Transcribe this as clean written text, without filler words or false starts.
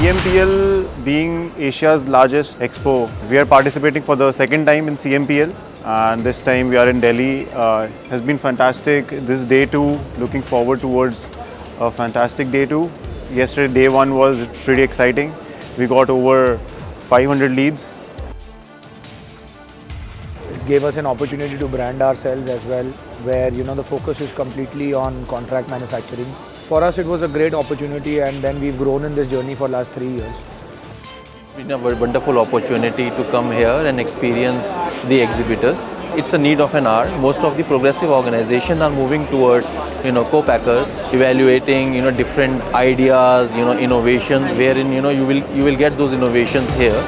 Cmpl being Asia's largest expo, we are participating for the second time in Cmpl, and this time we are in Delhi. Has been fantastic. This day two, looking forward towards a fantastic day two. Yesterday day one was pretty exciting. We got over 500 leads. It gave us an opportunity to brand ourselves as well, where the focus is completely on contract manufacturing. For us, it was a great opportunity, and then we've grown in this journey for the last 3 years. It's been a very wonderful opportunity to come here and experience the exhibitors. It's a need of an hour. Most of the progressive organizations are moving towards, co-packers, evaluating, different ideas, innovation, wherein, you will get those innovations here.